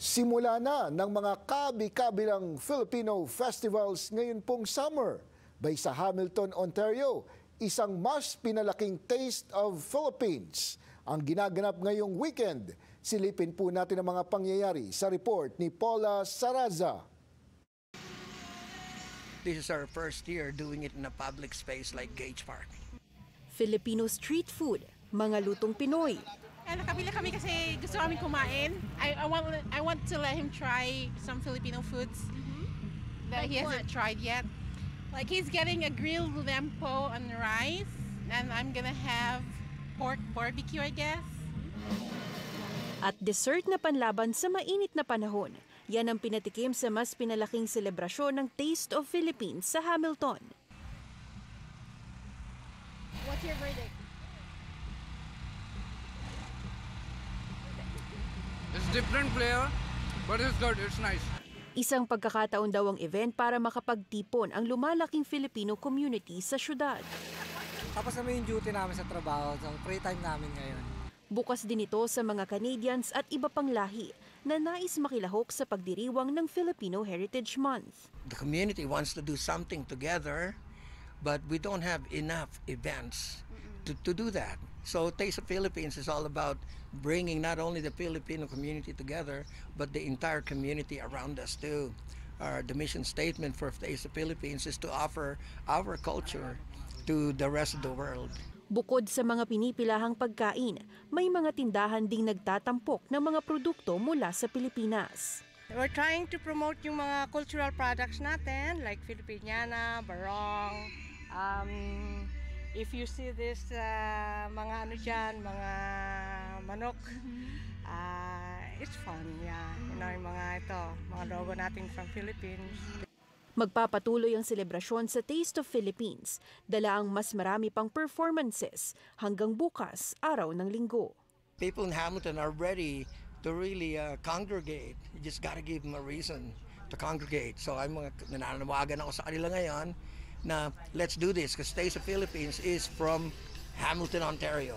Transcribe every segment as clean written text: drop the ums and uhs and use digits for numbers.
Simula na ng mga kabi-kabilang Filipino festivals ngayon pong summer. Bay sa Hamilton, Ontario, isang mas pinalaking Taste of Philippines ang ginaganap ngayong weekend. Silipin po natin ang mga pangyayari sa report ni Paula Saraza. This is our first year doing it in a public space like Gage Park. Filipino street food, mga lutong Pinoy. Nakabila kami kasi gusto kami kumain. I want to let him try some Filipino foods that he hasn't tried yet. Like he's getting a grilled lempo and rice, and I'm gonna have pork barbecue, I guess. At dessert na panlaban sa mainit na panahon. Yan ang pinatikim sa mas pinalaking selebrasyon ng Taste of Philippines sa Hamilton. What's your verdict? It's different flavor, but it's good, it's nice. Isang pagkakataon daw ang event para makapagtipon ang lumalaking Filipino community sa syudad. Tapos naman yung duty namin sa trabaho, so free time namin ngayon. Bukas din ito sa mga Canadians at iba pang lahi na nais makilahok sa pagdiriwang ng Filipino Heritage Month. The community wants to do something together, but we don't have enough events to do that. So Taste of Philippines is all about bringing not only the Filipino community together, but the entire community around us too. The mission statement for Taste of Philippines is to offer our culture to the rest of the world. Bukod sa mga pinipilahang pagkain, may mga tindahan ding nagtatampok ng mga produkto mula sa Pilipinas. We're trying to promote yung mga cultural products natin like Filipiniana, barong. If you see this, mga ano dyan, mga manok, it's fun, yeah. You know, yung mga ito, mga logo natin from Philippines. Magpapatuloy ang selebrasyon sa Taste of Philippines. Dala ang mas marami pang performances hanggang bukas, araw ng Linggo. People in Hamilton are ready to really congregate. You just gotta give them a reason to congregate. So I'm nananawagan ako sa kanila ngayon na let's do this because Taste of Philippines is from Hamilton, Ontario.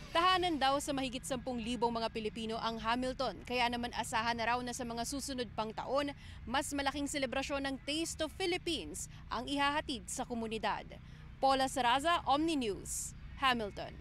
Tahanan daw sa mahigit 10,000 mga Pilipino ang Hamilton, kaya naman asahan na raw na sa mga susunod pang taon, mas malaking selebrasyon ng Taste of Philippines ang ihahatid sa komunidad. Paula Saraza, Omni News, Hamilton.